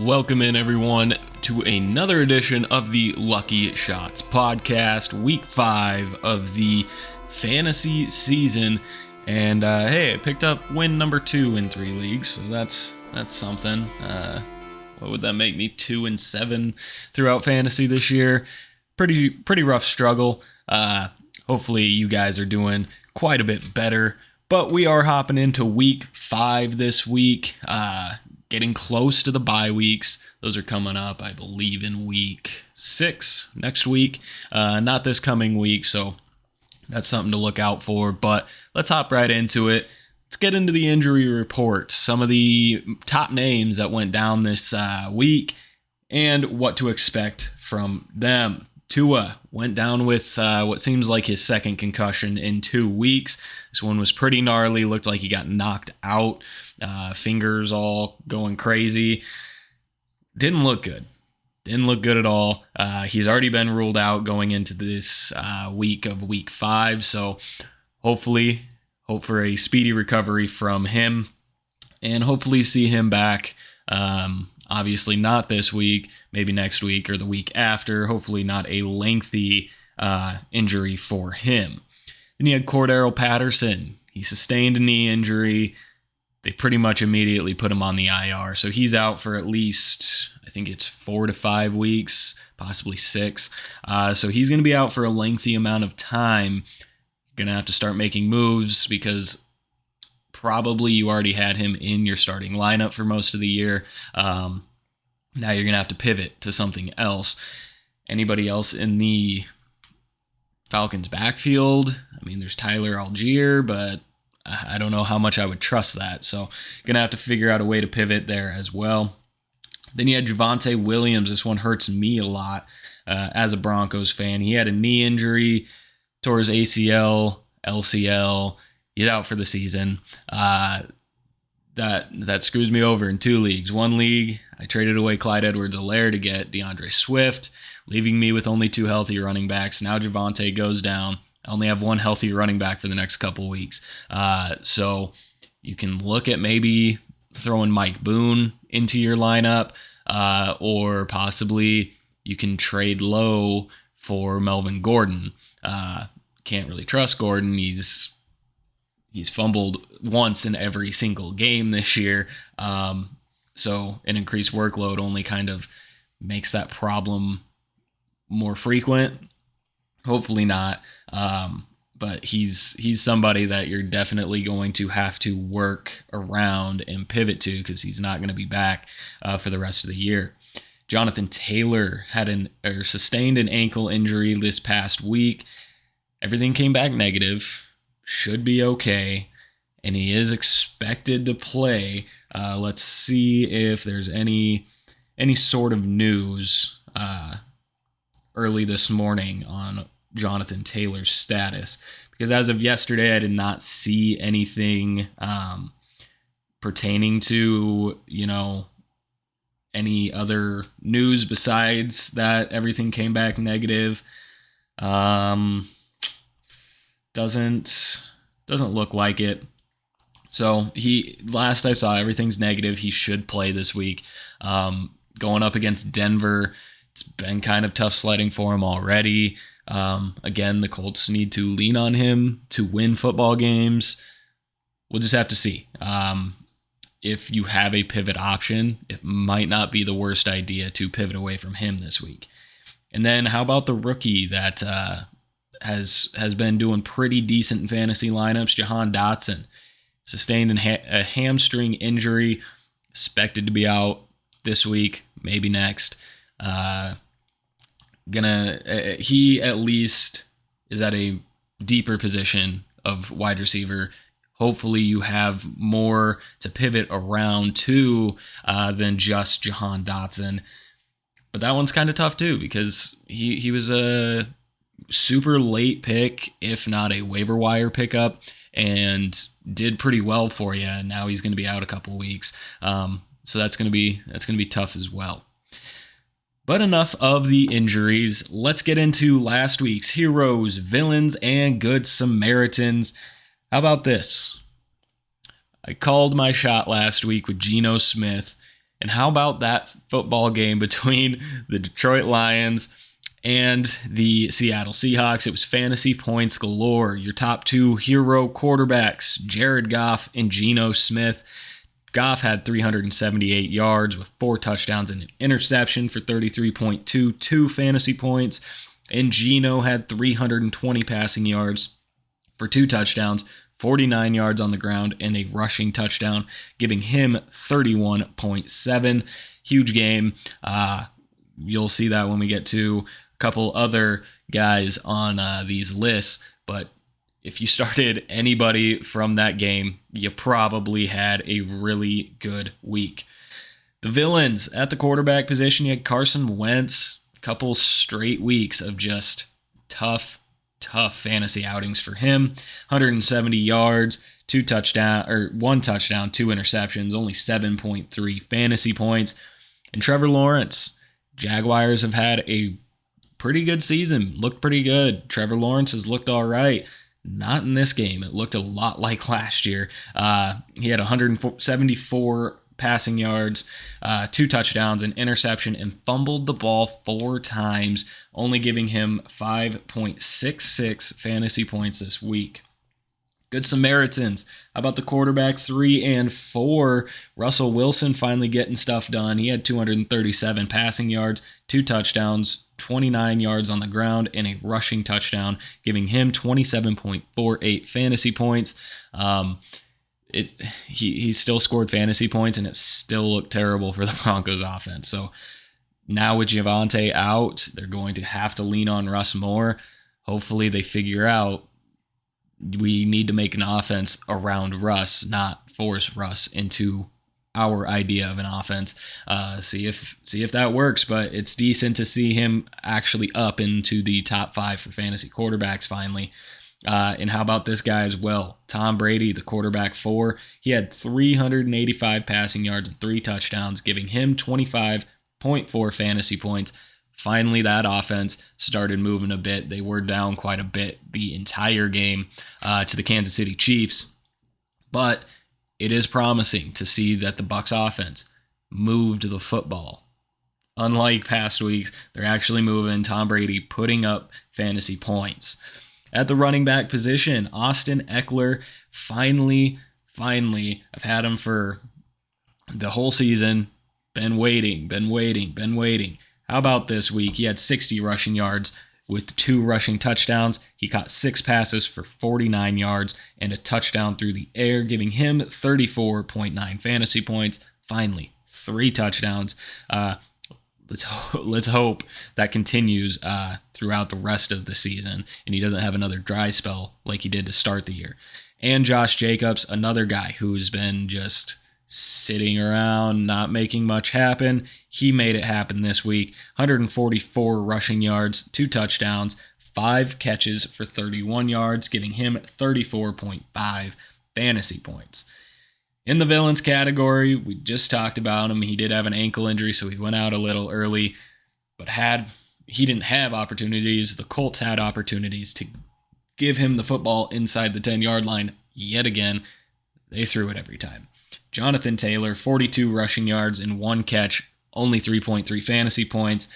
Welcome in, everyone, to another edition of the Lucky Shots podcast, week 5 of the fantasy season. And hey, I picked up win number 2 in 3 leagues, so that's something. What would that make me? 2-7 throughout fantasy this year. Pretty rough struggle. Hopefully you guys are doing quite a bit better. But we are hopping into week 5 this week. Getting close to the bye weeks. Those are coming up, I believe, in week 6 next week. Not this coming week, so that's something to look out for. But let's hop right into it. Let's get into the injury report. Some of the top names that went down this week and what to expect from them. Tua went down with what seems like his second concussion in 2 weeks. This one was pretty gnarly. Looked like he got knocked out. Fingers all going crazy. Didn't look good. Didn't look good at all. He's already been ruled out going into this week of week 5. So hopefully, hope for a speedy recovery from him and hopefully see him back. Obviously not this week, maybe next week or the week after. Hopefully not a lengthy injury for him. Then you had Cordarrell Patterson. He sustained a knee injury. They pretty much immediately put him on the IR. So he's out for at least, I think it's 4 to 5 weeks, possibly 6. So he's going to be out for a lengthy amount of time. Going to have to start making moves because probably you already had him in your starting lineup for most of the year. Now you're going to have to pivot to something else. Anybody else in the Falcons backfield? I mean, there's Tyler Algier, but I don't know how much I would trust that. So going to have to figure out a way to pivot there as well. Then you had Javonte Williams. This one hurts me a lot as a Broncos fan. He had a knee injury, tore his ACL, LCL. He's out for the season. That screws me over in 2 leagues. 1 league, I traded away Clyde Edwards-Helaire to get DeAndre Swift, leaving me with only 2 healthy running backs. Now Javonte goes down. I only have 1 healthy running back for the next couple weeks. So you can look at maybe throwing Mike Boone into your lineup, or possibly you can trade low for Melvin Gordon. Can't really trust Gordon. He's fumbled once in every single game this year. So an increased workload only kind of makes that problem more frequent. Hopefully not. But he's somebody that you're definitely going to have to work around and pivot to because he's not going to be back for the rest of the year. Jonathan Taylor sustained an ankle injury this past week. Everything came back negative. Should be okay. And he is expected to play. Let's see if there's any sort of news early this morning on Jonathan Taylor's status, because as of yesterday, I did not see anything pertaining to, any other news besides that everything came back negative. Doesn't look like it. So last I saw, everything's negative. He should play this week. Going up against Denver, it's been kind of tough sledding for him already. Again, the Colts need to lean on him to win football games. We'll just have to see. If you have a pivot option, it might not be the worst idea to pivot away from him this week. And then how about the rookie that has been doing pretty decent in fantasy lineups, Jihan Dotson? Sustained a hamstring injury, expected to be out this week, maybe next. He at least is at a deeper position of wide receiver. Hopefully you have more to pivot around to than just Jihan Dotson. But that one's kind of tough too, because he was a super late pick, if not a waiver wire pickup, and did pretty well for you. And now he's going to be out a couple weeks. So that's going to be tough as well. But enough of the injuries. Let's get into last week's heroes, villains, and good Samaritans. How about this? I called my shot last week with Geno Smith. And how about that football game between the Detroit Lions and the Seattle Seahawks? It was fantasy points galore. Your top two hero quarterbacks, Jared Goff and Geno Smith. Goff had 378 yards with 4 touchdowns and an interception for 33.22 fantasy points. And Geno had 320 passing yards for 2 touchdowns, 49 yards on the ground, and a rushing touchdown, giving him 31.7. Huge game. You'll see that when we get to a couple other guys on these lists. But if you started anybody from that game, you probably had a really good week. The villains at the quarterback position, you had Carson Wentz. A couple straight weeks of just tough fantasy outings for him. 170 yards, 1 touchdown, 2 interceptions, only 7.3 fantasy points. And Trevor Lawrence, Jaguars have had a pretty good season, looked pretty good. Trevor Lawrence has looked all right. Not in this game. It looked a lot like last year. He had 174 passing yards, 2 touchdowns, an interception, and fumbled the ball 4 times, only giving him 5.66 fantasy points this week. Good Samaritans. How about the quarterback 3 and 4? Russell Wilson finally getting stuff done. He had 237 passing yards, 2 touchdowns, 29 yards on the ground, and a rushing touchdown, giving him 27.48 fantasy points. He still scored fantasy points, and it still looked terrible for the Broncos offense. So now with Javonte out, they're going to have to lean on Russ more. Hopefully they figure out we need to make an offense around Russ, not force Russ into our idea of an offense. See if that works, but it's decent to see him actually up into the top 5 for fantasy quarterbacks finally. And how about this guy as well? Tom Brady, the quarterback 4. He had 385 passing yards and 3 touchdowns, giving him 25.4 fantasy points. Finally, that offense started moving a bit. They were down quite a bit the entire game to the Kansas City Chiefs. But it is promising to see that the Bucs offense moved the football. Unlike past weeks, they're actually moving. Tom Brady putting up fantasy points. At the running back position, Austin Eckler, finally, I've had him for the whole season. Been waiting. How about this week? He had 60 rushing yards with 2 rushing touchdowns. He caught 6 passes for 49 yards and a touchdown through the air, giving him 34.9 fantasy points. Finally, 3 touchdowns. Let's hope that continues throughout the rest of the season and he doesn't have another dry spell like he did to start the year. And Josh Jacobs, another guy who's been just sitting around, not making much happen. He made it happen this week. 144 rushing yards, 2 touchdowns, 5 catches for 31 yards, giving him 34.5 fantasy points. In the villains category, we just talked about him. He did have an ankle injury, so he went out a little early, but he didn't have opportunities. The Colts had opportunities to give him the football inside the 10-yard line yet again. They threw it every time. Jonathan Taylor, 42 rushing yards and 1 catch, only 3.3 fantasy points.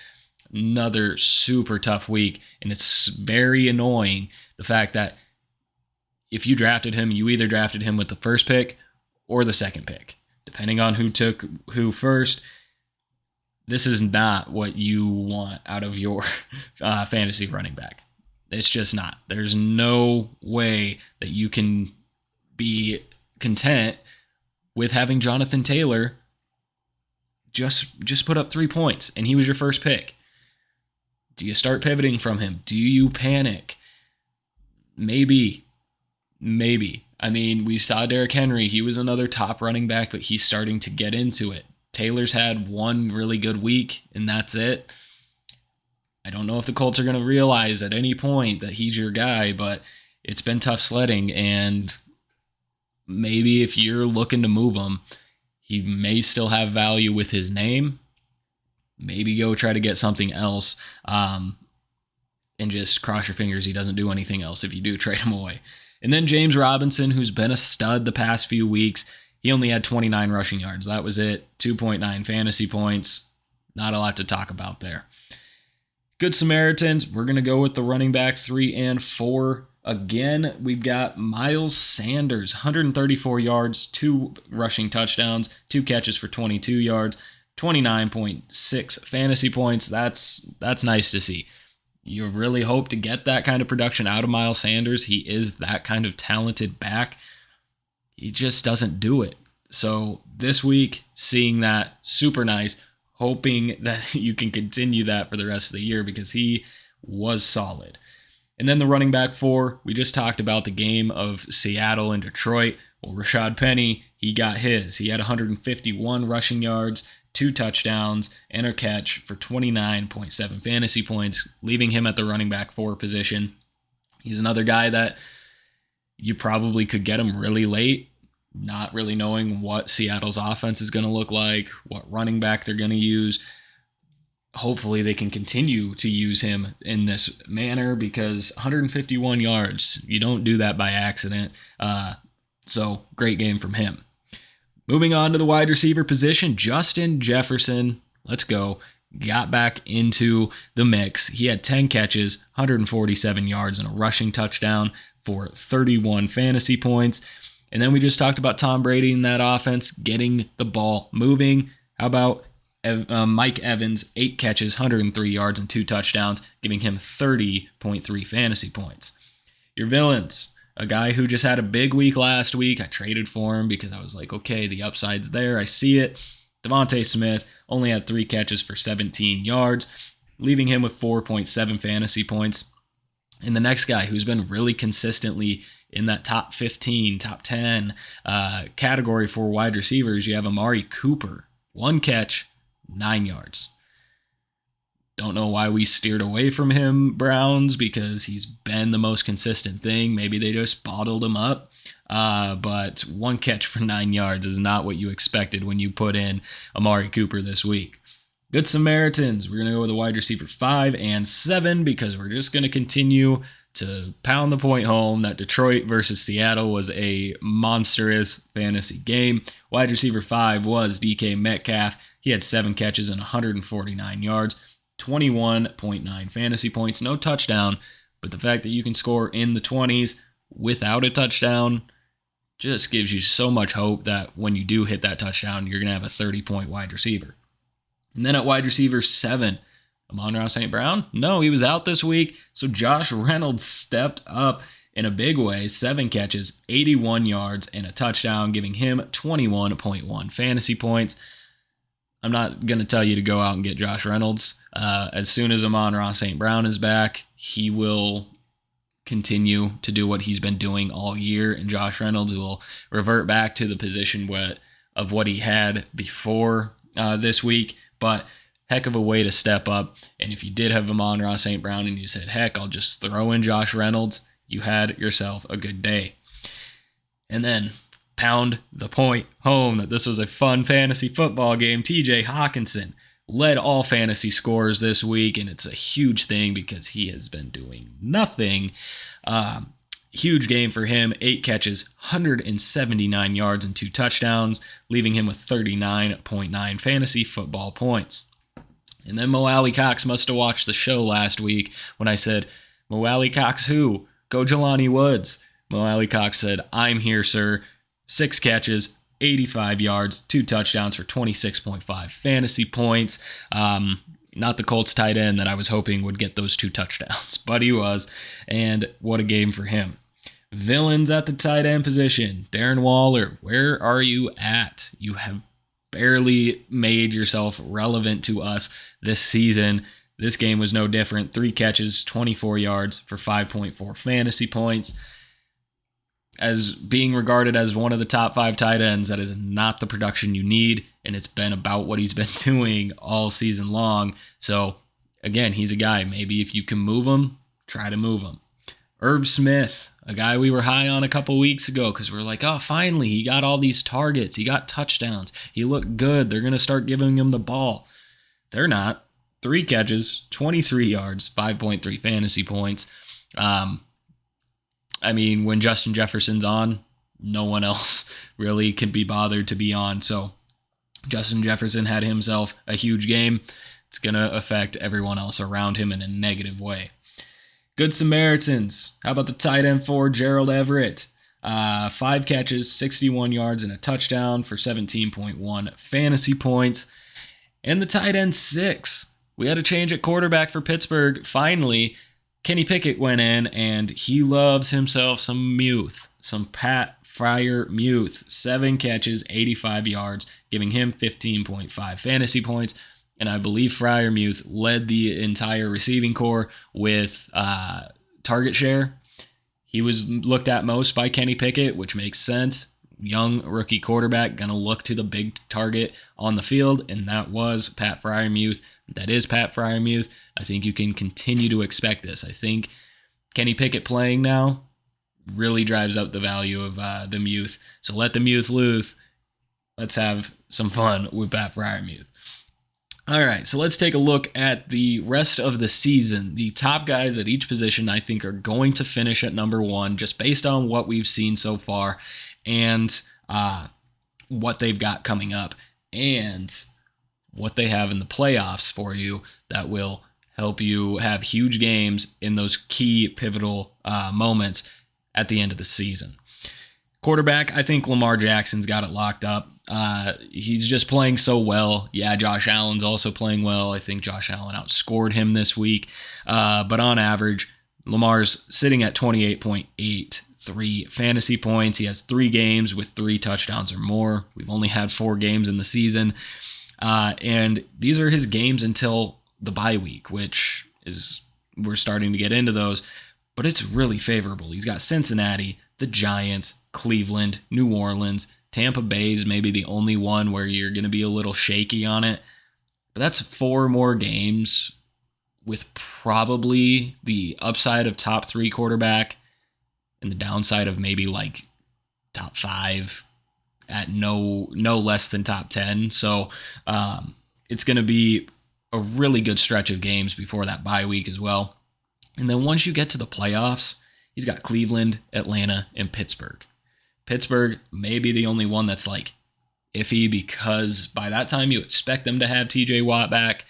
Another super tough week, and it's very annoying the fact that if you drafted him, you either drafted him with the first pick or the second pick, depending on who took who first. This is not what you want out of your fantasy running back. It's just not. There's no way that you can be content with having Jonathan Taylor just put up 3 points and he was your first pick. Do you start pivoting from him? Do you panic? Maybe. I mean, we saw Derrick Henry. He was another top running back, but he's starting to get into it. Taylor's had 1 really good week, and that's it. I don't know if the Colts are going to realize at any point that he's your guy, but it's been tough sledding, and maybe if you're looking to move him, he may still have value with his name. Maybe go try to get something else and just cross your fingers he doesn't do anything else if you do trade him away. And then James Robinson, who's been a stud the past few weeks. He only had 29 rushing yards. That was it. 2.9 fantasy points. Not a lot to talk about there. Good Samaritans. We're going to go with the running back 3 and 4. Again, we've got Miles Sanders, 134 yards, 2 rushing touchdowns, 2 catches for 22 yards, 29.6 fantasy points. That's nice to see. You really hope to get that kind of production out of Miles Sanders. He is that kind of talented back. He just doesn't do it. So this week, seeing that, super nice. Hoping that you can continue that for the rest of the year because he was solid. And then the running back 4, we just talked about the game of Seattle and Detroit. Well, Rashad Penny, he got his. He had 151 rushing yards, 2 touchdowns, and a catch for 29.7 fantasy points, leaving him at the running back 4 position. He's another guy that you probably could get him really late, not really knowing what Seattle's offense is going to look like, what running back they're going to use. Hopefully they can continue to use him in this manner because 151 yards, you don't do that by accident. So great game from him. Moving on to the wide receiver position, Justin Jefferson, let's go, got back into the mix. He had 10 catches, 147 yards, and a rushing touchdown for 31 fantasy points. And then we just talked about Tom Brady in that offense, getting the ball moving. How about Mike Evans, 8 catches, 103 yards, and 2 touchdowns, giving him 30.3 fantasy points. Your villains, a guy who just had a big week last week. I traded for him because I was like, okay, the upside's there. I see it. Devonte Smith only had 3 catches for 17 yards, leaving him with 4.7 fantasy points. And the next guy who's been really consistently in that top 15, top 10 category for wide receivers, you have Amari Cooper. 1 catch, 9 yards. Don't know why we steered away from him, Browns, because he's been the most consistent thing. Maybe they just bottled him up. But 1 catch for 9 yards is not what you expected when you put in Amari Cooper this week. Good Samaritans. We're going to go with a wide receiver 5 and 7 because we're just going to continue to pound the point home that Detroit versus Seattle was a monstrous fantasy game. Wide receiver 5 was DK Metcalf. He had 7 catches and 149 yards, 21.9 fantasy points, no touchdown, but the fact that you can score in the 20s without a touchdown just gives you so much hope that when you do hit that touchdown, you're going to have a 30-point wide receiver. And then at wide receiver 7, Amon-Ra St. Brown? No, he was out this week, so Josh Reynolds stepped up in a big way, 7 catches, 81 yards, and a touchdown, giving him 21.1 fantasy points. I'm not going to tell you to go out and get Josh Reynolds. As soon as Amon-Ra St. Brown is back, he will continue to do what he's been doing all year, and Josh Reynolds will revert back to the position of what he had before this week. But heck of a way to step up. And if you did have Amon-Ra St. Brown and you said, heck, I'll just throw in Josh Reynolds, you had yourself a good day. And then pound the point home that this was a fun fantasy football game. TJ Hawkinson led all fantasy scores this week, and it's a huge thing because he has been doing nothing. Huge game for him, 8 catches, 179 yards, and 2 touchdowns, leaving him with 39.9 fantasy football points. And then Mo Alley-Cox must have watched the show last week when I said, Mo Alley-Cox who? Go Jelani Woods. Mo Alley-Cox said, I'm here, sir. 6 catches, 85 yards, 2 touchdowns for 26.5 fantasy points. Not the Colts tight end that I was hoping would get those 2 touchdowns, but he was. And what a game for him. Villains at the tight end position. Darren Waller, where are you at? You have barely made yourself relevant to us this season. This game was no different. 3 catches, 24 yards for 5.4 fantasy points. As being regarded as one of the top 5 tight ends, that is not the production you need, and it's been about what he's been doing all season long. So, again, he's a guy, maybe if you can move him, try to move him. Irv Smith, a guy we were high on a couple weeks ago because we're like, oh, finally, he got all these targets. He got touchdowns. He looked good. They're going to start giving him the ball. They're not. 3 catches, 23 yards, 5.3 fantasy points. I mean, when Justin Jefferson's on, no one else really can be bothered to be on. So Justin Jefferson had himself a huge game. It's going to affect everyone else around him in a negative way. Good Samaritans. How about the tight end for Gerald Everett? 5 catches, 61 yards, and a touchdown for 17.1 fantasy points. And the tight end 6. We had a change at quarterback for Pittsburgh. Finally, Kenny Pickett went in, and he loves himself some Muth, some Pat Fryer Muth. 7 catches, 85 yards, giving him 15.5 fantasy points. And I believe Fryer Muth led the entire receiving corps with target share. He was looked at most by Kenny Pickett, which makes sense. Young rookie quarterback, going to look to the big target on the field, and that was Pat Fryer Muth. That is Pat Fryer Muth. I think you can continue to expect this. I think Kenny Pickett playing now really drives up the value of the Muth. So let the Muth loose. Let's have some fun with Pat Fryer Muth. All right, so let's take a look at the rest of the season. The top guys at each position, I think, are going to finish at number 1, just based on what we've seen so far and what they've got coming up and what they have in the playoffs for you that will help you have huge games in those key pivotal moments at the end of the season. Quarterback, I think Lamar Jackson's got it locked up. He's just playing so well. Yeah, Josh Allen's also playing well. I think Josh Allen outscored him this week. But on average, Lamar's sitting at 28.83 fantasy points. He has 3 games with 3 touchdowns or more. We've only had 4 games in the season. And these are his games until the bye week, which is, we're starting to get into those. But it's really favorable. He's got Cincinnati, the Giants, Cleveland, New Orleans, Tampa Bay is maybe the only one where you're going to be a little shaky on it. But that's 4 more games with probably the upside of top 3 quarterback and the downside of maybe like top 5 at no less than top 10. So it's going to be a really good stretch of games before that bye week as well. And then once you get to the playoffs, he's got Cleveland, Atlanta, and Pittsburgh. Pittsburgh may be the only one that's like iffy because by that time you expect them to have TJ Watt back.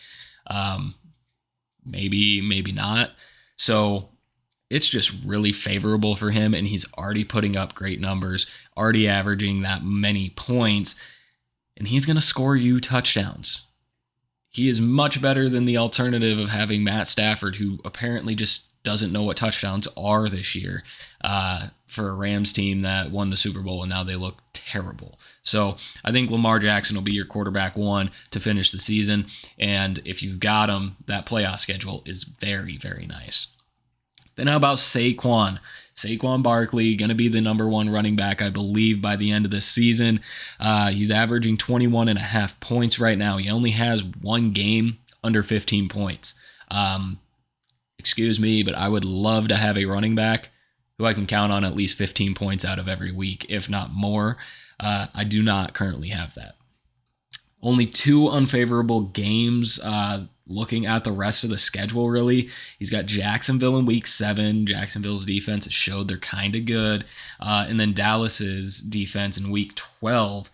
Maybe not. So it's just really favorable for him, and he's already putting up great numbers, already averaging that many points, and he's going to score you touchdowns. He is much better than the alternative of having Matt Stafford, who apparently just doesn't know what touchdowns are this year for a Rams team that won the Super Bowl, and now they look terrible. So I think Lamar Jackson will be your quarterback 1 to finish the season, and if you've got him, that playoff schedule is very, very nice. Then how about Saquon? Saquon Barkley, going to be the number 1 running back, I believe, by the end of this season. He's averaging 21.5 points right now. He only has 1 game under 15 points. Excuse me, but I would love to have a running back who I can count on at least 15 points out of every week, if not more. I do not currently have that. Only 2 unfavorable games looking at the rest of the schedule, really. He's got Jacksonville in week 7. Jacksonville's defense has showed they're kind of good. And then Dallas's defense in week 12.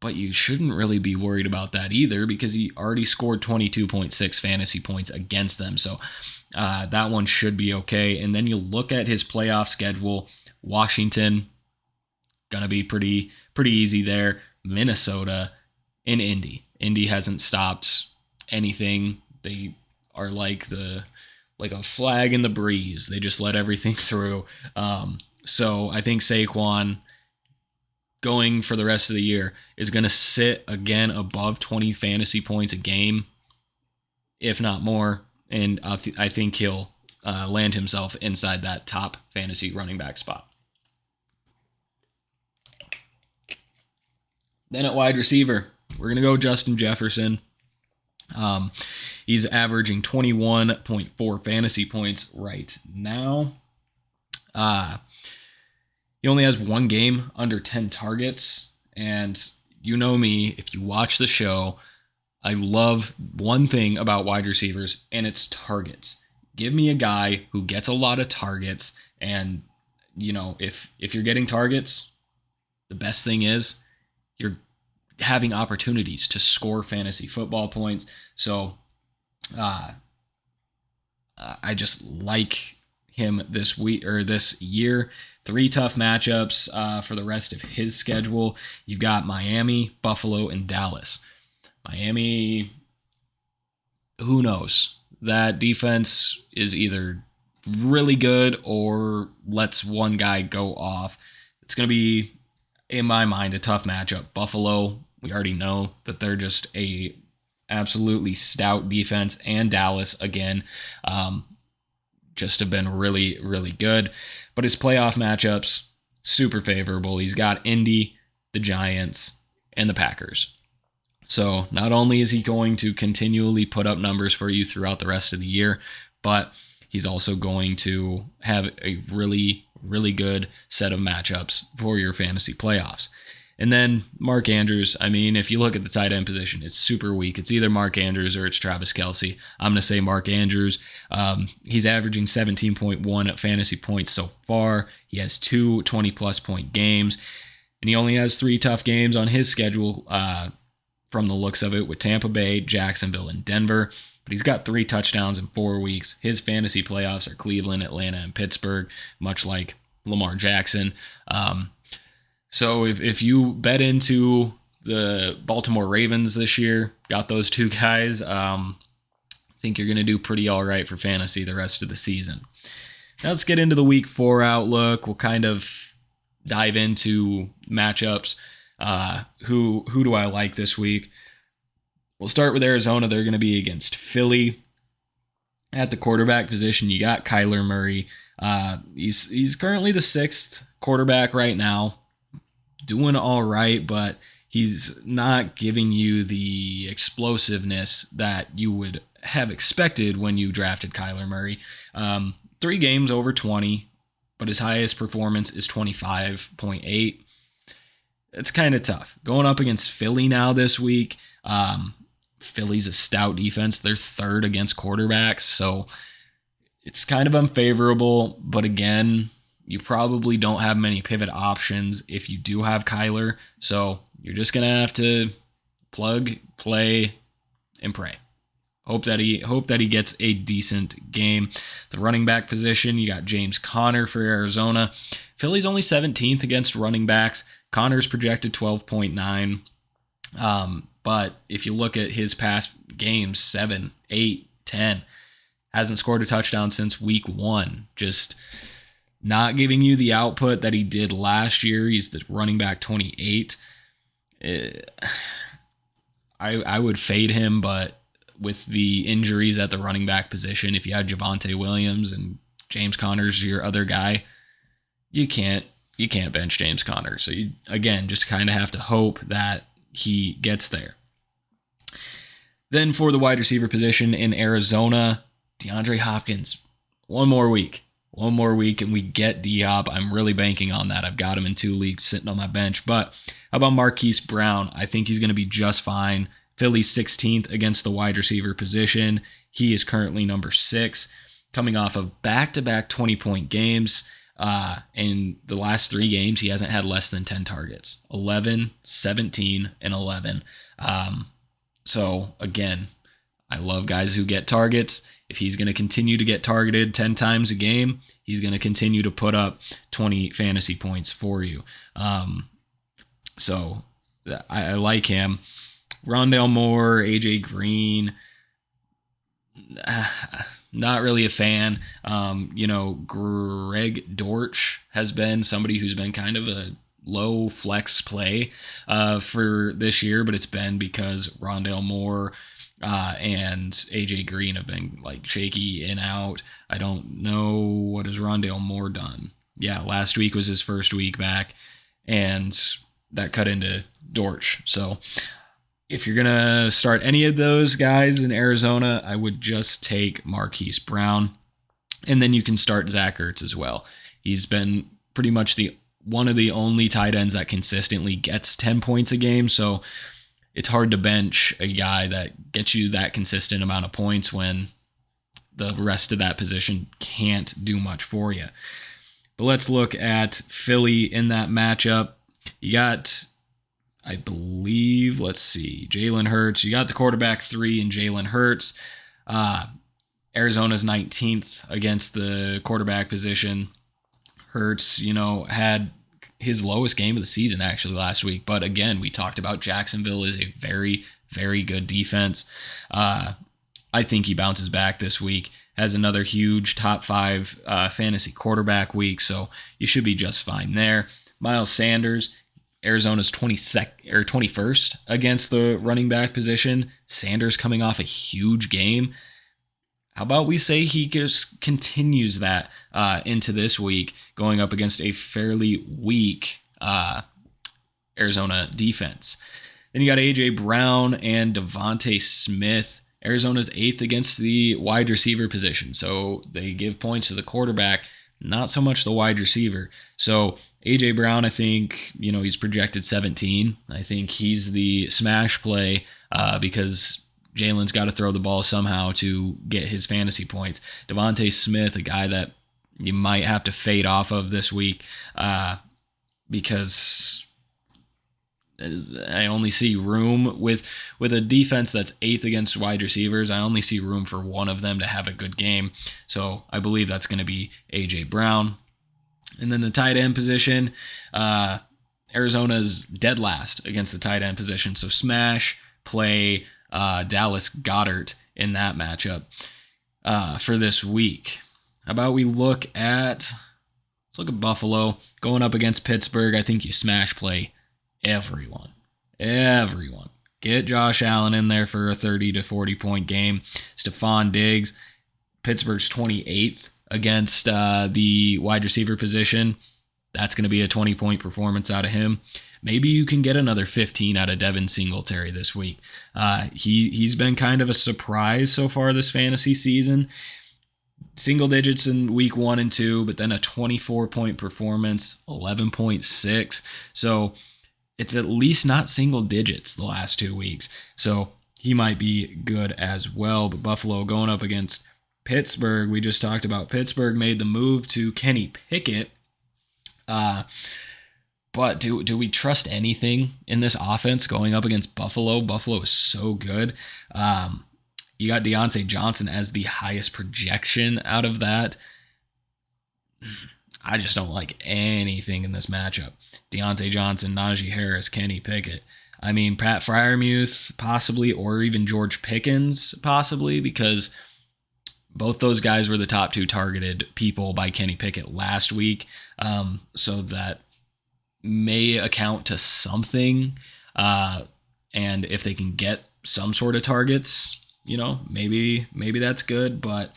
But you shouldn't really be worried about that either because he already scored 22.6 fantasy points against them. So that one should be okay. And then you look at his playoff schedule. Washington, going to be pretty easy there. Minnesota and Indy. Indy hasn't stopped anything. They are like a flag in the breeze. They just let everything through. So I think Saquon going for the rest of the year is going to sit again above 20 fantasy points a game, if not more. And I think he'll land himself inside that top fantasy running back spot. Then at wide receiver, we're going to go Justin Jefferson. He's averaging 21.4 fantasy points right now. He only has 1 game under 10 targets. And you know me, if you watch the show, I love one thing about wide receivers, and it's targets. Give me a guy who gets a lot of targets. And, you know, if you're getting targets, the best thing is you're having opportunities to score fantasy football points. So I just like him this week or this year. 3 tough matchups for the rest of his schedule. You've got Miami, Buffalo, and Dallas. Miami, who knows? That defense is either really good or lets one guy go off. It's going to be, in my mind, a tough matchup. Buffalo, we already know that they're just a absolutely stout defense, and Dallas, again, just have been really, really good. But his playoff matchups, super favorable. He's got Indy, the Giants, and the Packers. So not only is he going to continually put up numbers for you throughout the rest of the year, but he's also going to have a really, really good set of matchups for your fantasy playoffs. And then Mark Andrews, I mean, if you look at the tight end position, it's super weak. It's either Mark Andrews or it's Travis Kelsey. I'm going to say Mark Andrews. He's averaging 17.1 fantasy points so far. He has 2 20-plus point games, and he only has 3 tough games on his schedule from the looks of it, with Tampa Bay, Jacksonville, and Denver. But he's got 3 touchdowns in 4 weeks. His fantasy playoffs are Cleveland, Atlanta, and Pittsburgh, much like Lamar Jackson. So if you bet into the Baltimore Ravens this year, got those 2 guys, I think you're going to do pretty all right for fantasy the rest of the season. Now let's get into the Week 4 outlook. We'll kind of dive into matchups. Who do I like this week? We'll start with Arizona. They're going to be against Philly. At the quarterback position, you got Kyler Murray. He's currently the 6th quarterback right now. Doing all right, but he's not giving you the explosiveness that you would have expected when you drafted Kyler Murray. 3 games over 20, but his highest performance is 25.8. It's kind of tough. Going up against Philly now this week, Philly's a stout defense. They're 3rd against quarterbacks, so it's kind of unfavorable, but again, you probably don't have many pivot options if you do have Kyler. So you're just going to have to plug, play, and pray. Hope that he gets a decent game. The running back position, you got James Conner for Arizona. Philly's only 17th against running backs. Conner's projected 12.9. But if you look at his past games, 7, 8, 10, hasn't scored a touchdown since week 1. Just not giving you the output that he did last year. He's the running back 28. I would fade him, but with the injuries at the running back position, if you had Javonte Williams and James Conner's your other guy, you can't bench James Conner. So you, again, just kind of have to hope that he gets there. Then for the wide receiver position in Arizona, DeAndre Hopkins, one more week and we get D-Hop. I'm really banking on that. I've got him in 2 leagues sitting on my bench. But how about Marquis Brown? I think he's going to be just fine. Philly's 16th against the wide receiver position. He is currently number 6, coming off of back-to-back 20-point games. In the last 3 games, he hasn't had less than 10 targets. 11, 17, and 11. So, again, I love guys who get targets. If he's going to continue to get targeted 10 times a game, he's going to continue to put up 20 fantasy points for you. So I like him. Rondell Moore, AJ Green, not really a fan. Greg Dortch has been somebody who's been kind of a low flex play for this year, but it's been because Rondell Moore and AJ Green have been like shaky and out. I don't know, what has Rondell Moore done? Yeah, last week was his first week back, and that cut into Dortch. So if you're going to start any of those guys in Arizona, I would just take Marquis Brown, and then you can start Zach Ertz as well. He's been pretty much one of the only tight ends that consistently gets 10 points a game, so it's hard to bench a guy that gets you that consistent amount of points when the rest of that position can't do much for you. But let's look at Philly in that matchup. You got, I believe, let's see, Jalen Hurts. You got the quarterback 3 in Jalen Hurts. Arizona's 19th against the quarterback position. Hurts, had his lowest game of the season actually last week. But again, we talked about Jacksonville is a very, very good defense. I think he bounces back this week, has another huge top 5 fantasy quarterback week, so you should be just fine there. Miles Sanders, Arizona's 21st against the running back position. Sanders coming off a huge game. How about we say he just continues that into this week, going up against a fairly weak Arizona defense. Then you got A.J. Brown and Devonte Smith. Arizona's 8th against the wide receiver position, so they give points to the quarterback, not so much the wide receiver. So A.J. Brown, I think, he's projected 17. I think he's the smash play because Jalen's got to throw the ball somehow to get his fantasy points. Devonte Smith, a guy that you might have to fade off of this week because I only see room with a defense that's 8th against wide receivers. I only see room for one of them to have a good game. So I believe that's going to be A.J. Brown. And then the tight end position, Arizona's dead last against the tight end position. So smash play Dallas Goedert in that matchup for this week. How about we look at Buffalo going up against Pittsburgh. I think you smash play everyone. Get Josh Allen in there for a 30 to 40 point game. Stephon Diggs, Pittsburgh's 28th against the wide receiver position. That's going to be a 20 point performance out of him. Maybe you can get another 15 out of Devin Singletary this week. He's been kind of a surprise so far this fantasy season. Single digits in week 1 and 2, but then a 24 point performance, 11.6. So it's at least not single digits the last 2 weeks. So he might be good as well. But Buffalo going up against Pittsburgh. We just talked about Pittsburgh made the move to Kenny Pickett. But do we trust anything in this offense going up against Buffalo? Buffalo is so good. You got Deontay Johnson as the highest projection out of that. I just don't like anything in this matchup. Deontay Johnson, Najee Harris, Kenny Pickett. I mean, Pat Freiermuth possibly, or even George Pickens possibly, because both those guys were the top 2 targeted people by Kenny Pickett last week. So that may account to something. And if they can get some sort of targets, maybe that's good. But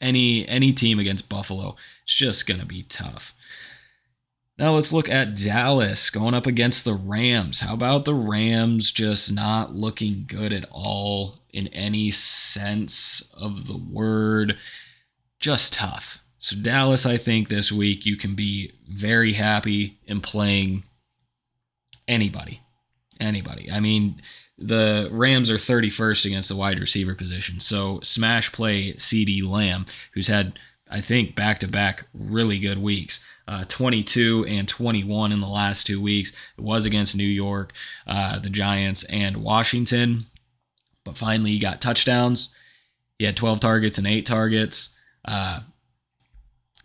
any team against Buffalo, it's just going to be tough. Now let's look at Dallas going up against the Rams. How about the Rams just not looking good at all in any sense of the word? Just tough. So Dallas, I think this week you can be very happy in playing anybody. I mean, the Rams are 31st against the wide receiver position. So smash play CeeDee Lamb, who's had, I think, back-to-back really good weeks. 22 and 21 in the last 2 weeks. It was against New York, the Giants, and Washington. But finally, he got touchdowns. He had 12 targets and 8 targets.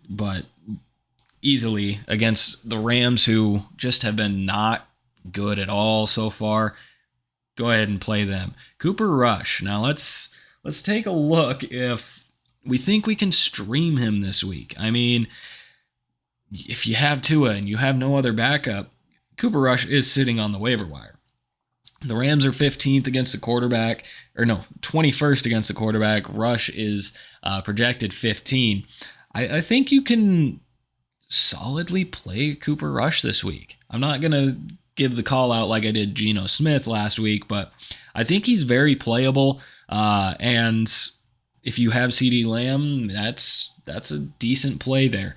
But easily against the Rams, who just have been not good at all so far. Go ahead and play them. Cooper Rush. Now let's take a look if we think we can stream him this week. I mean, if you have Tua and you have no other backup, Cooper Rush is sitting on the waiver wire. The Rams are 15th against the quarterback, 21st against the quarterback. Rush is projected 15. I think you can solidly play Cooper Rush this week. I'm not going to give the call out like I did Geno Smith last week, but I think he's very playable. And if you have CeeDee Lamb, that's a decent play there.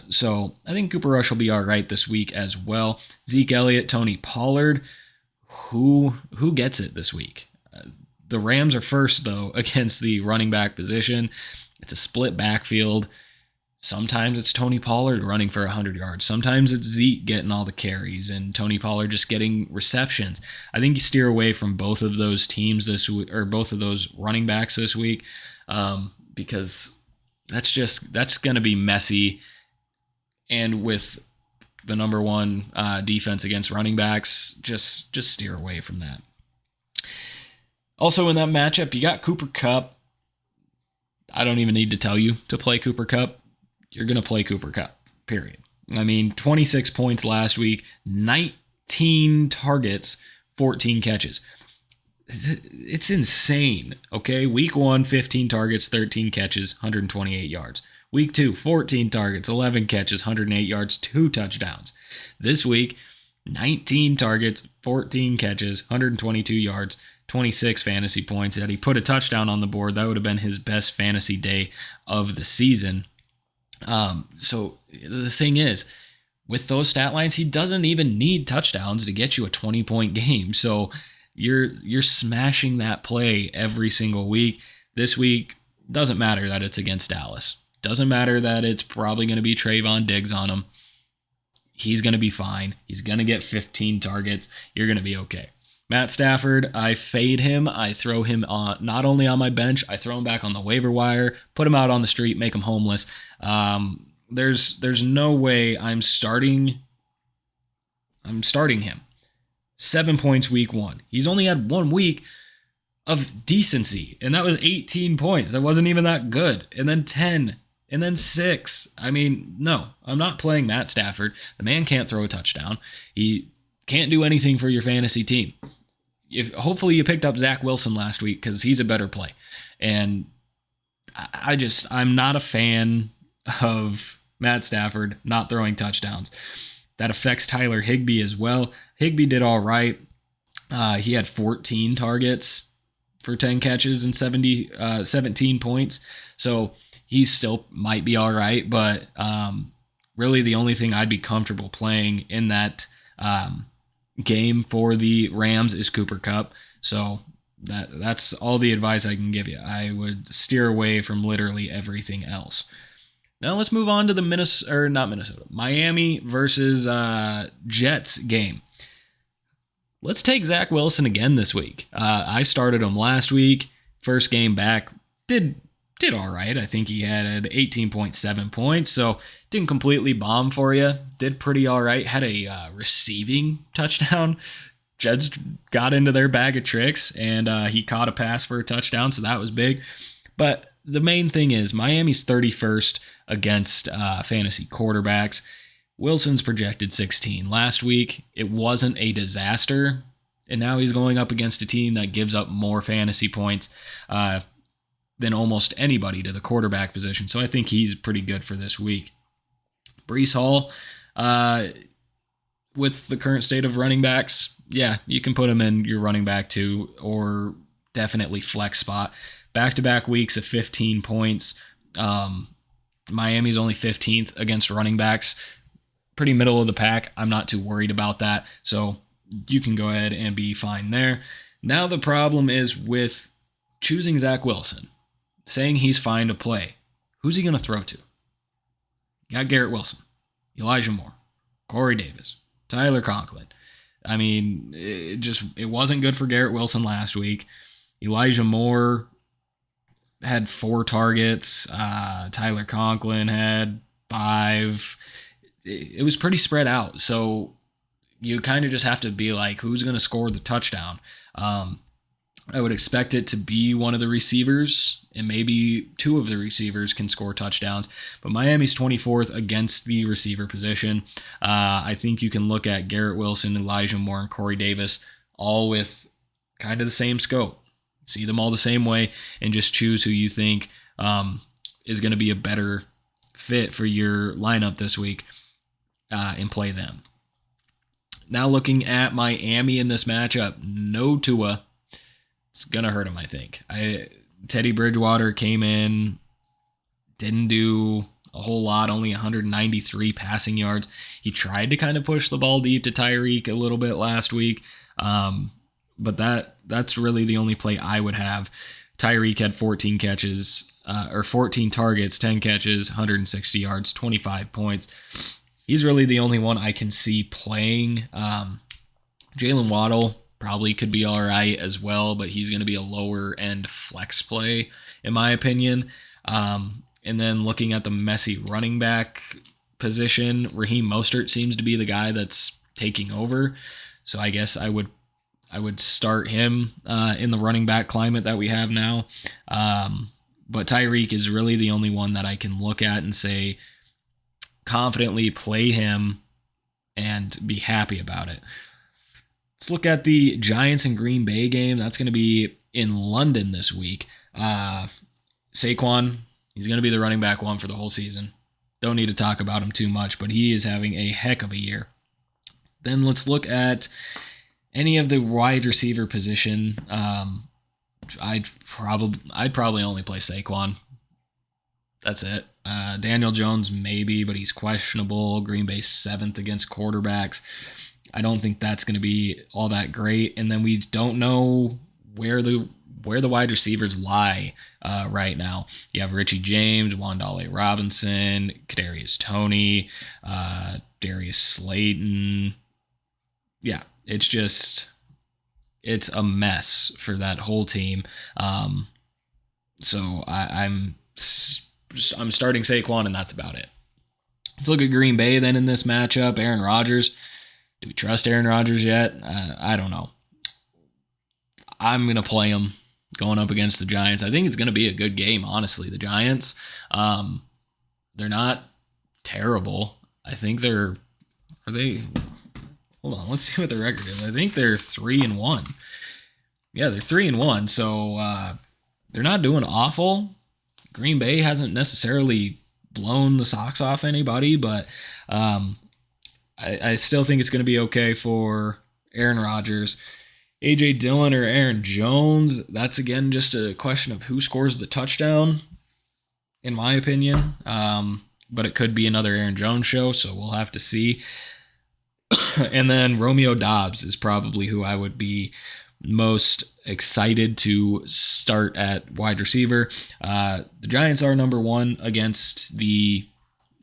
So I think Cooper Rush will be all right this week as well. Zeke Elliott, Tony Pollard. Who gets it this week? The Rams are first, though, against the running back position. It's a split backfield. Sometimes it's Tony Pollard running for 100 yards. Sometimes it's Zeke getting all the carries and Tony Pollard just getting receptions. I think you steer away from both of those teams this week, or both of those running backs this week, because that's going to be messy. And with the number one defense against running backs, just steer away from that. Also in that matchup, you got Cooper Kupp. I don't even need to tell you to play Cooper Kupp. You're going to play Cooper Kupp, period. I mean, 26 points last week, 19 targets, 14 catches. It's insane, okay? Week 1, 15 targets, 13 catches, 128 yards. Week 2, 14 targets, 11 catches, 108 yards, 2 touchdowns. This week, 19 targets, 14 catches, 122 yards, 26 fantasy points. Had he put a touchdown on the board, that would have been his best fantasy day of the season. So the thing is, with those stat lines, he doesn't even need touchdowns to get you a 20-point game. So you're smashing that play every single week. This week, doesn't matter that it's against Dallas. Doesn't matter that it's probably going to be Trayvon Diggs on him. He's going to be fine. He's going to get 15 targets. You're going to be okay. Matt Stafford, I fade him. I throw him on, not only on my bench, I throw him back on the waiver wire, put him out on the street, make him homeless. There's no way I'm starting him. 7 points week 1. He's only had 1 week of decency, and that was 18 points. That wasn't even that good. And then 10, and then 6. I mean, no, I'm not playing Matt Stafford. The man can't throw a touchdown. He can't do anything for your fantasy team. Hopefully you picked up Zach Wilson last week because he's a better play. And I'm not a fan of Matt Stafford not throwing touchdowns. That affects Tyler Higbee as well. Higbee did all right. He had 14 targets for 10 catches and 17 points. So he still might be all right. But really the only thing I'd be comfortable playing in that game for the Rams is Cooper Kupp. So that's all the advice I can give you. I would steer away from literally everything else. Now let's move on to the Miami versus Jets game. Let's take Zach Wilson again this week. I started him last week. First game back, did all right. I think he had 18.7 points, so didn't completely bomb for you. Did pretty all right. Had a receiving touchdown. Jets got into their bag of tricks, and he caught a pass for a touchdown, so that was big. But the main thing is Miami's 31st against fantasy quarterbacks. Wilson's projected 16. Last week, it wasn't a disaster, and now he's going up against a team that gives up more fantasy points than almost anybody to the quarterback position. So I think he's pretty good for this week. Breece Hall, with the current state of running backs, yeah, you can put him in your running back too, or definitely flex spot. Back-to-back weeks of 15 points. Miami's only 15th against running backs. Pretty middle of the pack. I'm not too worried about that. So you can go ahead and be fine there. Now the problem is with choosing Zach Wilson, saying he's fine to play. Who's he going to throw to? You got Garrett Wilson, Elijah Moore, Corey Davis, Tyler Conklin. I mean, it wasn't good for Garrett Wilson last week. Elijah Moore had 4 targets. Tyler Conklin had 5. It was pretty spread out. So you kind of just have to be like, who's going to score the touchdown? I would expect it to be one of the receivers, and maybe 2 of the receivers can score touchdowns. But Miami's 24th against the receiver position. I think you can look at Garrett Wilson, Elijah Moore, and Corey Davis, all with kind of the same scope. See them all the same way, and just choose who you think is going to be a better fit for your lineup this week and play them. Now looking at Miami in this matchup, no Tua. It's going to hurt him, I think. Teddy Bridgewater came in, didn't do a whole lot, only 193 passing yards. He tried to kind of push the ball deep to Tyreek a little bit last week, but that's really the only play I would have. Tyreek had 14 catches, or 14 targets, 10 catches, 160 yards, 25 points. He's really the only one I can see playing. Jalen Waddle probably could be all right as well, but he's going to be a lower end flex play, in my opinion. And then looking at the messy running back position, Raheem Mostert seems to be the guy that's taking over. So I guess I would start him in the running back climate that we have now. But Tyreek is really the only one that I can look at and say confidently play him and be happy about it. Let's look at the Giants and Green Bay game. That's going to be in London this week. Saquon, he's going to be the running back one for the whole season. Don't need to talk about him too much, but he is having a heck of a year. Then let's look at any of the wide receiver position. I'd probably only play Saquon. That's it. Daniel Jones maybe, but he's questionable. Green Bay 7th against quarterbacks. I don't think that's going to be all that great. And then we don't know where the wide receivers lie right now. You have Richie James, Wandale Robinson, Kadarius Toney, Darius Slayton. Yeah, it's a mess for that whole team. So I'm starting Saquon, and that's about it. Let's look at Green Bay then in this matchup. Aaron Rodgers. Do we trust Aaron Rodgers yet? I don't know. I'm going to play him going up against the Giants. I think it's going to be a good game, honestly. The Giants, they're not terrible. I think hold on, let's see what the record is. I think they're 3-1. Yeah, they're 3-1, so they're not doing awful. Green Bay hasn't necessarily blown the socks off anybody, but I still think it's going to be okay for Aaron Rodgers. A.J. Dillon or Aaron Jones, that's again just a question of who scores the touchdown, in my opinion. But it could be another Aaron Jones show, so we'll have to see. And then Romeo Doubs is probably who I would be most excited to start at wide receiver. The Giants are number one against the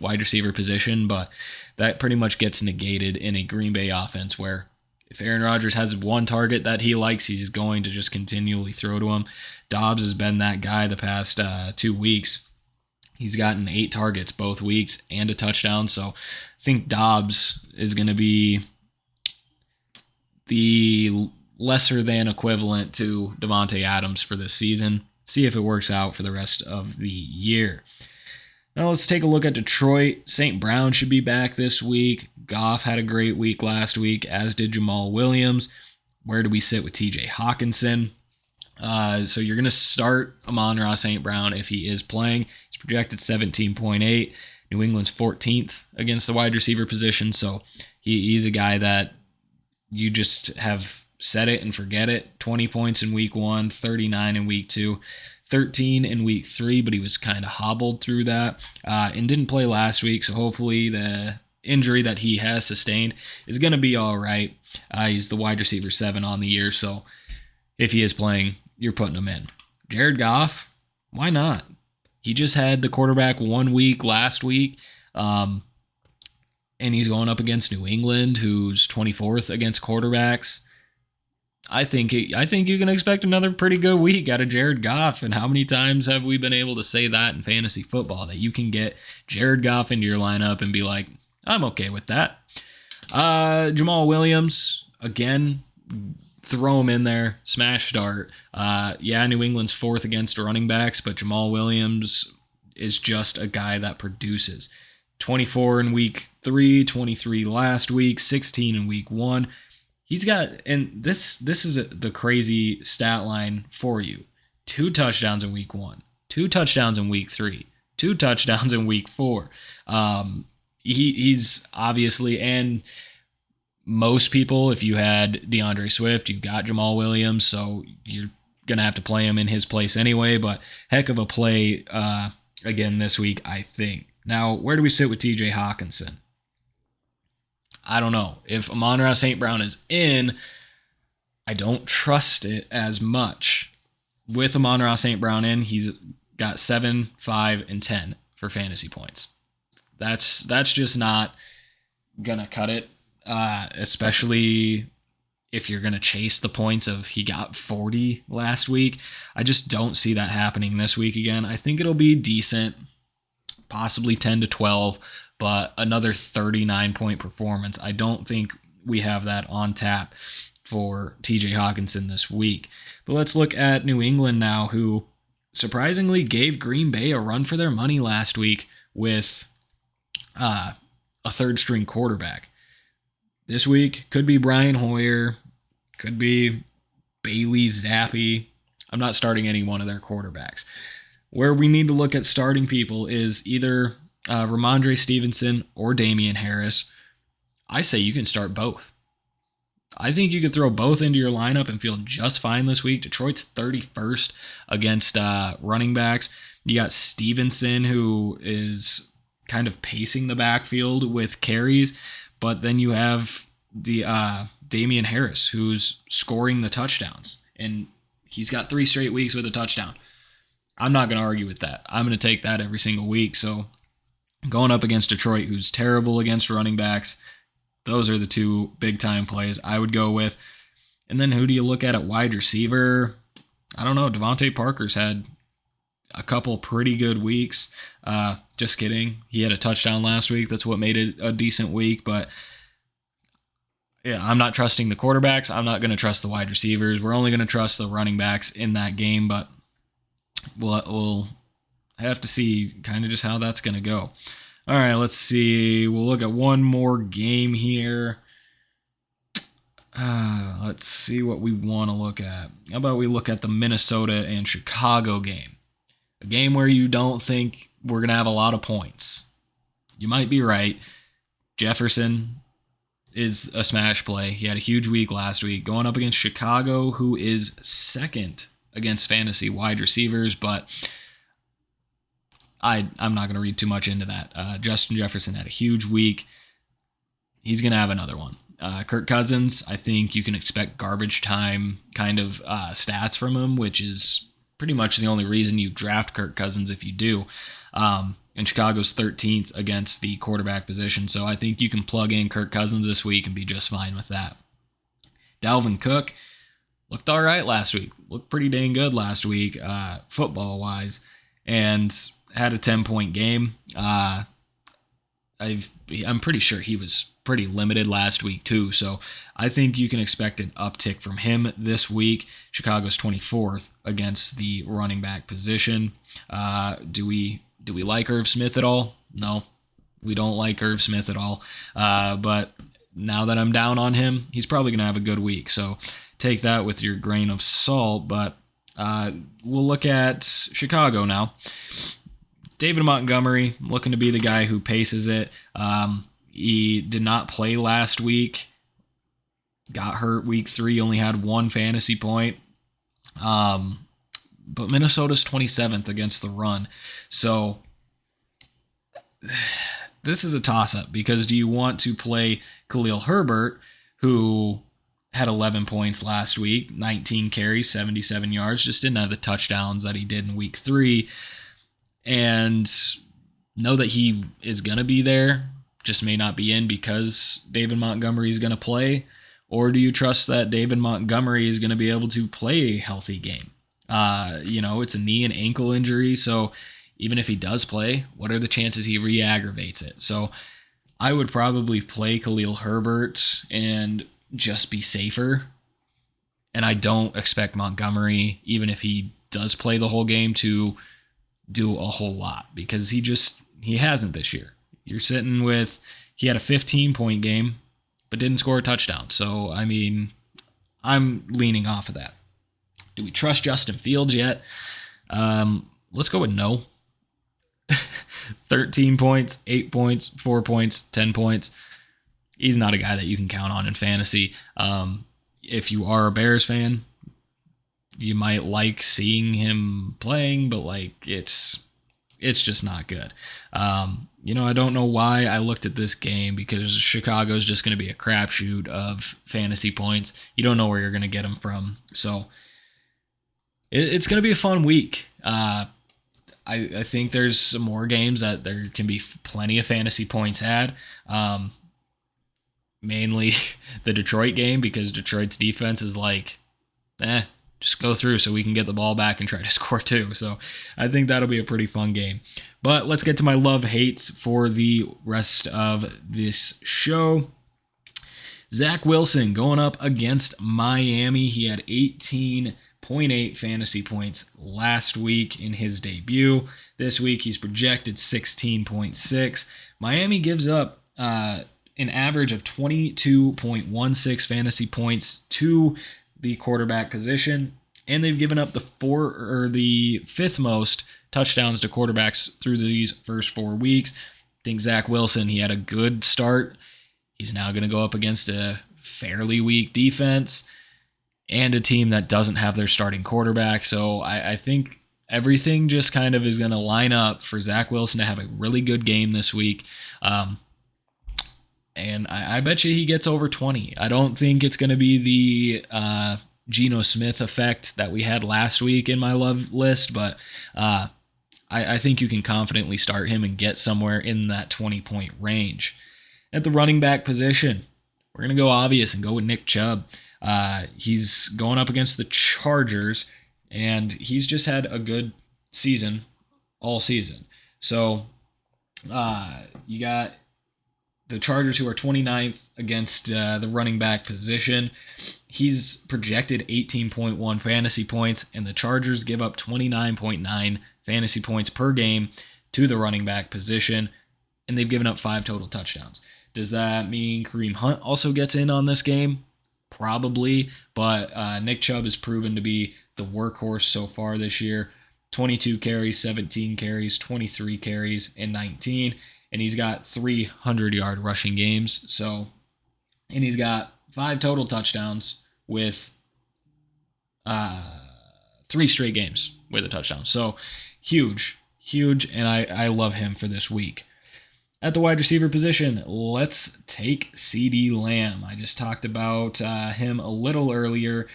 wide receiver position, but that pretty much gets negated in a Green Bay offense where if Aaron Rodgers has one target that he likes, he's going to just continually throw to him. Doubs has been that guy the past 2 weeks. He's gotten 8 targets both weeks and a touchdown. So I think Doubs is going to be the lesser than equivalent to Davante Adams for this season. See if it works out for the rest of the year. Now let's take a look at Detroit. St. Brown should be back this week. Goff had a great week last week, as did Jamal Williams. Where do we sit with TJ Hawkinson? So you're going to start Amon-Ra St. Brown if he is playing. He's projected 17.8. New England's 14th against the wide receiver position. So he's a guy that you just have set it and forget it. 20 points in week 1, 39 in week 2. 13 in week 3, but he was kind of hobbled through that and didn't play last week. So hopefully the injury that he has sustained is going to be all right. He's the wide receiver 7 on the year. So if he is playing, you're putting him in. Jared Goff, why not? He just had the quarterback 1 week last week. And he's going up against New England, who's 24th against quarterbacks. I think you can expect another pretty good week out of Jared Goff. And how many times have we been able to say that in fantasy football, that you can get Jared Goff into your lineup and be like, I'm okay with that. Jamal Williams, again, throw him in there, smash start. New England's 4th against running backs, but Jamal Williams is just a guy that produces. 24 in week 3, 23 last week, 16 in week 1. He's got, and this is the crazy stat line for you. 2 touchdowns in week 1, 2 touchdowns in week 3, 2 touchdowns in week 4. He's obviously, and most people, if you had DeAndre Swift, you've got Jamal Williams, so you're going to have to play him in his place anyway, but heck of a play again this week, I think. Now, where do we sit with TJ Hawkinson? I don't know. If Amon-Ra St. Brown is in, I don't trust it as much. With Amon-Ra St. Brown in, he's got 7, 5, and 10 for fantasy points. That's just not gonna cut it, especially if you're gonna chase the points of he got 40 last week. I just don't see that happening this week again. I think it'll be decent, possibly 10 to 12, but another 39-point performance. I don't think we have that on tap for TJ Hawkinson this week. But let's look at New England now, who surprisingly gave Green Bay a run for their money last week with a third-string quarterback. This week could be Brian Hoyer, could be Bailey Zappi. I'm not starting any one of their quarterbacks. Where we need to look at starting people is either Ramondre Stevenson or Damian Harris. I say you can start both. I think you could throw both into your lineup and feel just fine this week. Detroit's 31st against running backs. You got Stevenson, who is kind of pacing the backfield with carries, but then you have the Damian Harris, who's scoring the touchdowns, and he's got 3 straight weeks with a touchdown. I'm not going to argue with that. I'm going to take that every single week. So going up against Detroit, who's terrible against running backs, those are the 2 big-time plays I would go with. And then who do you look at wide receiver? I don't know. Devonte Parker's had a couple pretty good weeks. Just kidding. He had a touchdown last week. That's what made it a decent week. But yeah, I'm not trusting the quarterbacks. I'm not going to trust the wide receivers. We're only going to trust the running backs in that game. But we'll have to see kind of just how that's going to go. All right, let's see. We'll look at one more game here. Let's see what we want to look at. How about we look at the Minnesota and Chicago game? A game where you don't think we're going to have a lot of points. You might be right. Jefferson is a smash play. He had a huge week last week going up against Chicago, who is second against fantasy wide receivers, but I'm not going to read too much into that. Justin Jefferson had a huge week. He's going to have another one. Kirk Cousins, I think you can expect garbage time kind of stats from him, which is pretty much the only reason you draft Kirk Cousins if you do. And Chicago's 13th against the quarterback position, so I think you can plug in Kirk Cousins this week and be just fine with that. Dalvin Cook looked all right last week. Looked pretty dang good last week, football-wise, and had a 10-point game. I'm pretty sure he was pretty limited last week too, so I think you can expect an uptick from him this week. Chicago's 24th against the running back position. Do we like Irv Smith at all? No, we don't like Irv Smith at all. But now that I'm down on him, he's probably going to have a good week, so take that with your grain of salt. But we'll look at Chicago now. David Montgomery, looking to be the guy who paces it. He did not play last week. Got hurt week 3, only had 1 fantasy point. But Minnesota's 27th against the run. So this is a toss-up, because do you want to play Khalil Herbert, who had 11 points last week, 19 carries, 77 yards, just didn't have the touchdowns that he did in week 3, and know that he is going to be there, just may not be in because David Montgomery is going to play? Or do you trust that David Montgomery is going to be able to play a healthy game? It's a knee and ankle injury, so even if he does play, what are the chances he re-aggravates it? So I would probably play Khalil Herbert and just be safer. And I don't expect Montgomery, even if he does play the whole game, to do a whole lot, because he hasn't this year. You're sitting with, he had a 15-point game, but didn't score a touchdown. So, I mean, I'm leaning off of that. Do we trust Justin Fields yet? Let's go with no. 13 points, 8 points, 4 points, 10 points. He's not a guy that you can count on in fantasy. If you are a Bears fan, you might like seeing him playing, but it's just not good. I don't know why I looked at this game, because Chicago's just going to be a crapshoot of fantasy points. You don't know where you're going to get them from. So it's going to be a fun week. I think there's some more games that there can be plenty of fantasy points had. Mainly the Detroit game, because Detroit's defense is like, just go through so we can get the ball back and try to score too. So I think that'll be a pretty fun game. But let's get to my love-hates for the rest of this show. Zach Wilson going up against Miami. He had 18.8 fantasy points last week in his debut. This week he's projected 16.6. Miami gives up an average of 22.16 fantasy points to the quarterback position, and they've given up the fifth most touchdowns to quarterbacks through these first 4 weeks. I think Zach Wilson, he had a good start. He's now going to go up against a fairly weak defense and a team that doesn't have their starting quarterback. So I think everything just kind of is going to line up for Zach Wilson to have a really good game this week. And I bet you he gets over 20. I don't think it's going to be the Geno Smith effect that we had last week in my love list, but I think you can confidently start him and get somewhere in that 20-point range. At the running back position, we're going to go obvious and go with Nick Chubb. He's going up against the Chargers, and he's just had a good season all season. So you got the Chargers, who are 29th against the running back position. He's projected 18.1 fantasy points, and the Chargers give up 29.9 fantasy points per game to the running back position, and they've given up 5 total touchdowns. Does that mean Kareem Hunt also gets in on this game? Probably, but Nick Chubb has proven to be the workhorse so far this year. 22 carries, 17 carries, 23 carries, and 19. And he's got 300-yard rushing games. And he's got 5 total touchdowns with 3 straight games with a touchdown. So huge, and I love him for this week. At the wide receiver position, let's take CeeDee Lamb. I just talked about him a little earlier,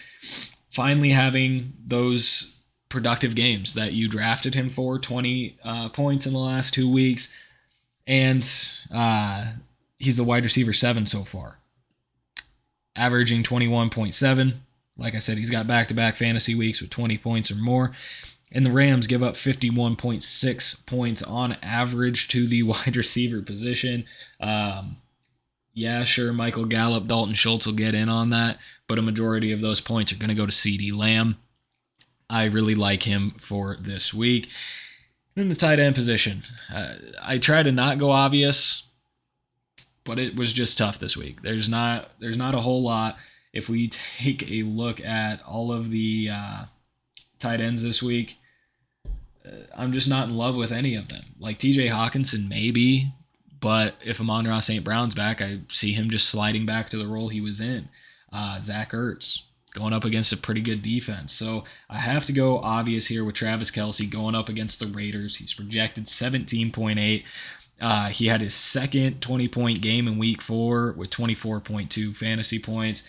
finally having those productive games that you drafted him for, 20 points in the last 2 weeks. And he's the wide receiver 7 so far, averaging 21.7. Like I said, he's got back-to-back fantasy weeks with 20 points or more. And the Rams give up 51.6 points on average to the wide receiver position. Yeah, sure, Michael Gallup, Dalton Schultz will get in on that, but a majority of those points are going to go to CeeDee Lamb. I really like him for this week. Then the tight end position. I try to not go obvious, but it was just tough this week. There's not a whole lot. If we take a look at all of the tight ends this week, I'm just not in love with any of them. Like TJ Hawkinson, maybe, but if Amon-Ra St. Brown's back, I see him just sliding back to the role he was in. Zach Ertz going up against a pretty good defense. So I have to go obvious here with Travis Kelsey going up against the Raiders. He's projected 17.8. He had his second 20-point game in week 4 with 24.2 fantasy points.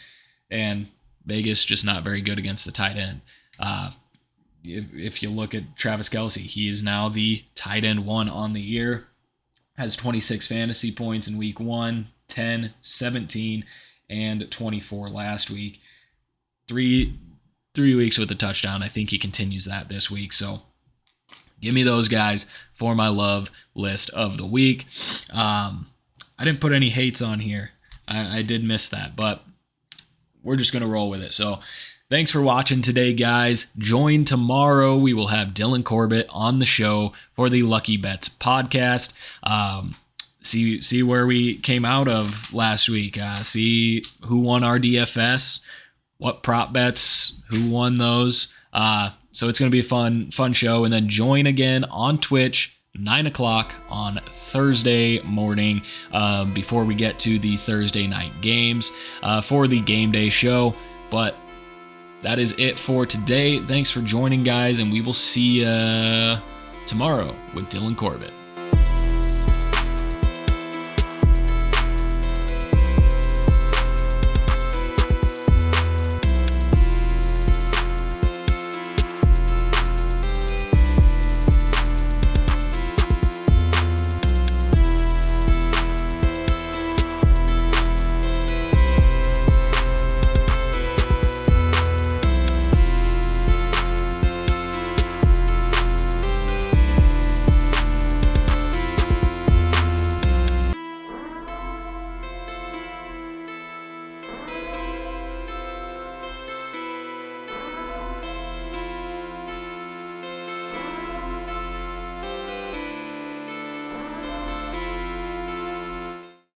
And Vegas just not very good against the tight end. If you look at Travis Kelsey, he is now the tight end 1 on the year. Has 26 fantasy points in week 1, 10, 17, and 24 last week. Three weeks with a touchdown. I think he continues that this week. So give me those guys for my love list of the week. I didn't put any hates on here. I did miss that, but we're just going to roll with it. So thanks for watching today, guys. Join tomorrow. We will have Dylan Corbett on the show for the Lucky Bets podcast. See where we came out of last week. See who won our DFS, what prop bets, who won those. So it's going to be a fun show. And then join again on Twitch, 9 o'clock on Thursday morning, before we get to the Thursday night games for the game day show. But that is it for today. Thanks for joining, guys, and we will see you tomorrow with Dylan Corbett.